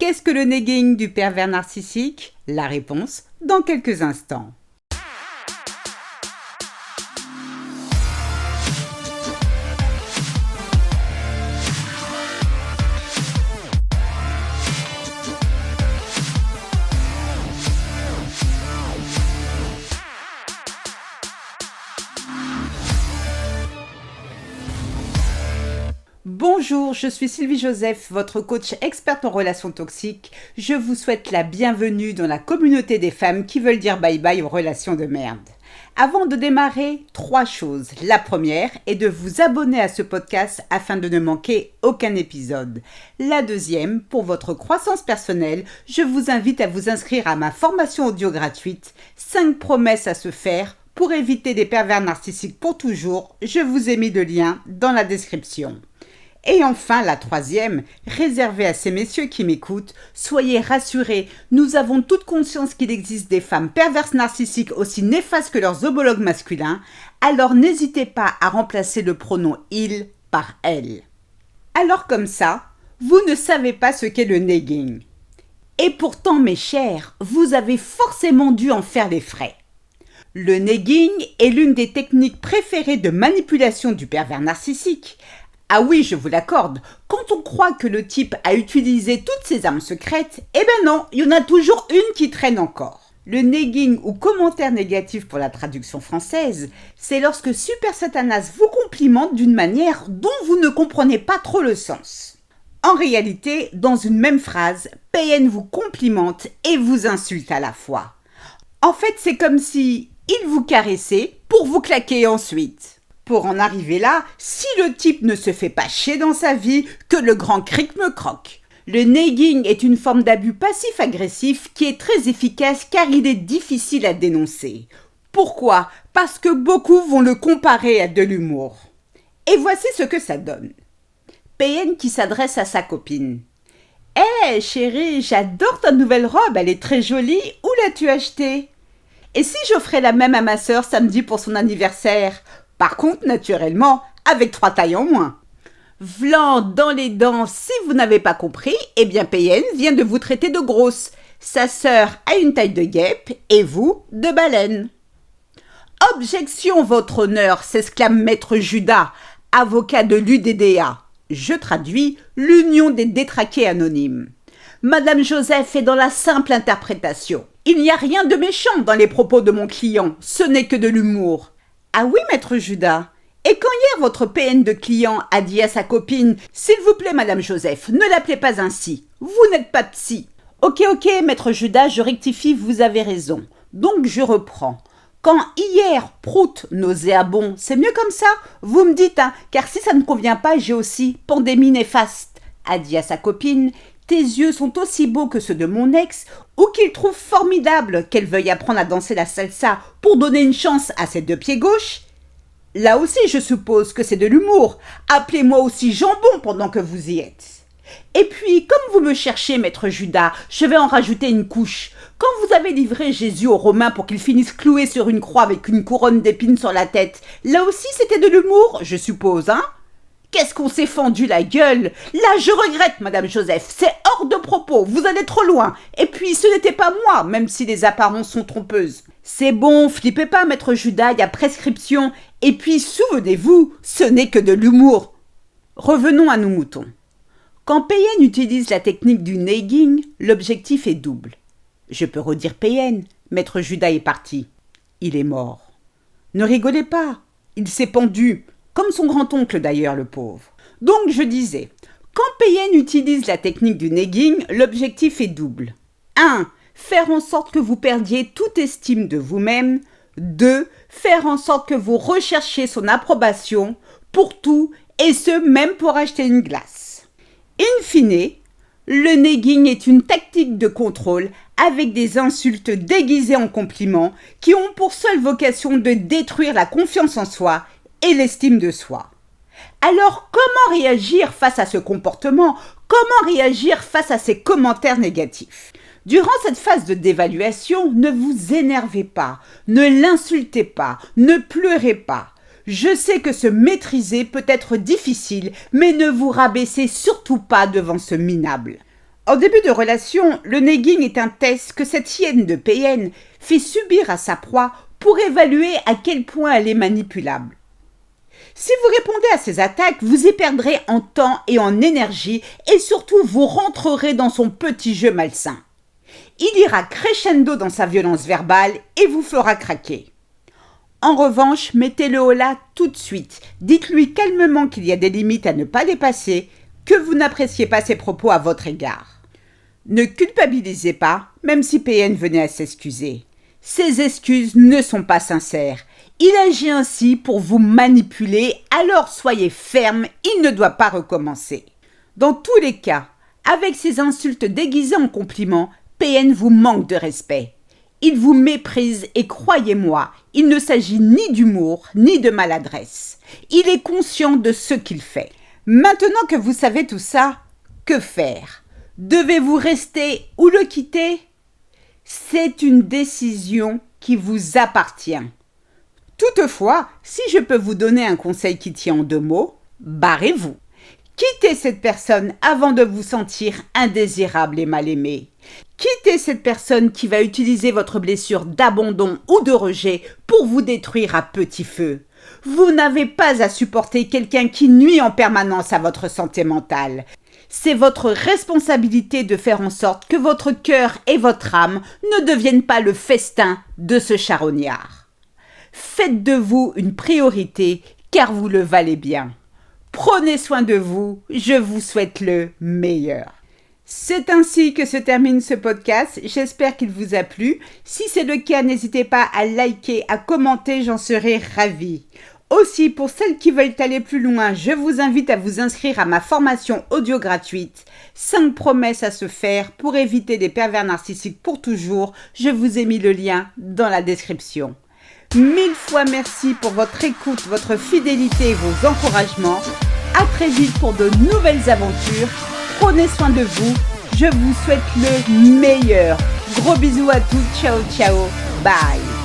Qu'est-ce que le negging du pervers narcissique? La réponse dans quelques instants. Bonjour, je suis Sylvie Joseph, votre coach experte en relations toxiques. Je vous souhaite la bienvenue dans la communauté des femmes qui veulent dire bye-bye aux relations de merde. Avant de démarrer, 3 choses. La première est de vous abonner à ce podcast afin de ne manquer aucun épisode. La deuxième, pour votre croissance personnelle, je vous invite à vous inscrire à ma formation audio gratuite 5 promesses à se faire pour éviter des pervers narcissiques pour toujours. Je vous ai mis le lien dans la description. Et enfin, la troisième, réservée à ces messieurs qui m'écoutent, soyez rassurés, nous avons toute conscience qu'il existe des femmes perverses narcissiques aussi néfastes que leurs homologues masculins, alors n'hésitez pas à remplacer le pronom « il » par « elle ». Alors comme ça, vous ne savez pas ce qu'est le negging. Et pourtant, mes chers, vous avez forcément dû en faire les frais. Le negging est l'une des techniques préférées de manipulation du pervers narcissique. Ah oui, je vous l'accorde, quand on croit que le type a utilisé toutes ses armes secrètes, eh ben non, il y en a toujours une qui traîne encore. Le negging ou commentaire négatif pour la traduction française, c'est lorsque Super Satanas vous complimente d'une manière dont vous ne comprenez pas trop le sens. En réalité, dans une même phrase, PN vous complimente et vous insulte à la fois. En fait, c'est comme si il vous caressait pour vous claquer ensuite. Pour en arriver là, si le type ne se fait pas chier dans sa vie, que le grand cric me croque. Le negging est une forme d'abus passif-agressif qui est très efficace car il est difficile à dénoncer. Pourquoi? Parce que beaucoup vont le comparer à de l'humour. Et voici ce que ça donne. PN qui s'adresse à sa copine. « Hé chérie, j'adore ta nouvelle robe, elle est très jolie, où l'as-tu achetée? Et si j'offrais la même à ma sœur samedi pour son anniversaire? Par contre, naturellement, avec 3 tailles en moins. Vlan dans les dents, si vous n'avez pas compris, eh bien PN vient de vous traiter de grosse. Sa sœur a une taille de guêpe et vous, de baleine. Objection, votre honneur, s'exclame maître Judas, avocat de l'UDDA. Je traduis l'Union des détraqués anonymes. Madame Joseph est dans la simple interprétation. Il n'y a rien de méchant dans les propos de mon client, ce n'est que de l'humour. Ah oui, maître Judas. Et quand hier votre PN de client a dit à sa copine « S'il vous plaît, madame Joseph, ne l'appelez pas ainsi. Vous n'êtes pas psy. » Ok, maître Judas, je rectifie, vous avez raison. Donc je reprends. Quand hier, prout, nauséabond, c'est mieux comme ça? Vous me dites, hein, car si ça ne convient pas, j'ai aussi pandémie néfaste, a dit à sa copine. Tes yeux sont aussi beaux que ceux de mon ex, ou qu'il trouve formidable qu'elle veuille apprendre à danser la salsa pour donner une chance à ses 2 pieds gauches. Là aussi, je suppose que c'est de l'humour. Appelez-moi aussi jambon pendant que vous y êtes. Et puis, comme vous me cherchez, maître Judas, je vais en rajouter une couche. Quand vous avez livré Jésus aux Romains pour qu'il finisse cloué sur une croix avec une couronne d'épines sur la tête, là aussi c'était de l'humour, je suppose, hein? Qu'est-ce qu'on s'est fendu la gueule? Là, je regrette, madame Joseph, c'est hors de propos, vous allez trop loin. Et puis, ce n'était pas moi, même si les apparences sont trompeuses. C'est bon, flippez pas, maître Judas, il y a prescription. Et puis, souvenez-vous, ce n'est que de l'humour. Revenons à nos moutons. Quand PN utilise la technique du negging, l'objectif est double. Je peux redire PN, maître Judas est parti. Il est mort. Ne rigolez pas, il s'est pendu. Comme son grand-oncle d'ailleurs, le pauvre. Donc je disais, quand PN utilise la technique du negging, l'objectif est double. 1. Faire en sorte que vous perdiez toute estime de vous-même. 2. Faire en sorte que vous recherchiez son approbation pour tout, et ce même pour acheter une glace. In fine, le negging est une tactique de contrôle avec des insultes déguisées en compliments qui ont pour seule vocation de détruire la confiance en soi et l'estime de soi. Alors, comment réagir face à ce comportement? Comment réagir face à ces commentaires négatifs? Durant cette phase de dévaluation, ne vous énervez pas, ne l'insultez pas, ne pleurez pas. Je sais que se maîtriser peut être difficile, mais ne vous rabaissez surtout pas devant ce minable. En début de relation, le negging est un test que cette hyène de PN fait subir à sa proie pour évaluer à quel point elle est manipulable. Si vous répondez à ces attaques, vous y perdrez en temps et en énergie et surtout vous rentrerez dans son petit jeu malsain. Il ira crescendo dans sa violence verbale et vous fera craquer. En revanche, mettez-le au là tout de suite. Dites-lui calmement qu'il y a des limites à ne pas dépasser, que vous n'appréciez pas ses propos à votre égard. Ne culpabilisez pas, même si PN venait à s'excuser. Ses excuses ne sont pas sincères. Il agit ainsi pour vous manipuler, alors soyez ferme, il ne doit pas recommencer. Dans tous les cas, avec ses insultes déguisées en compliments, PN vous manque de respect. Il vous méprise et croyez-moi, il ne s'agit ni d'humour ni de maladresse. Il est conscient de ce qu'il fait. Maintenant que vous savez tout ça, que faire? Devez-vous rester ou le quitter? C'est une décision qui vous appartient. Toutefois, si je peux vous donner un conseil qui tient en 2 mots, barrez-vous. Quittez cette personne avant de vous sentir indésirable et mal aimé. Quittez cette personne qui va utiliser votre blessure d'abandon ou de rejet pour vous détruire à petit feu. Vous n'avez pas à supporter quelqu'un qui nuit en permanence à votre santé mentale. C'est votre responsabilité de faire en sorte que votre cœur et votre âme ne deviennent pas le festin de ce charognard. Faites de vous une priorité car vous le valez bien. Prenez soin de vous, je vous souhaite le meilleur. C'est ainsi que se termine ce podcast, j'espère qu'il vous a plu. Si c'est le cas, n'hésitez pas à liker, à commenter, j'en serai ravie. Aussi, pour celles qui veulent aller plus loin, je vous invite à vous inscrire à ma formation audio gratuite. 5 promesses à se faire pour éviter des pervers narcissiques pour toujours. Je vous ai mis le lien dans la description. 1000 fois merci pour votre écoute, votre fidélité et vos encouragements. À très vite pour de nouvelles aventures. Prenez soin de vous. Je vous souhaite le meilleur. Gros bisous à tous. Ciao, ciao. Bye.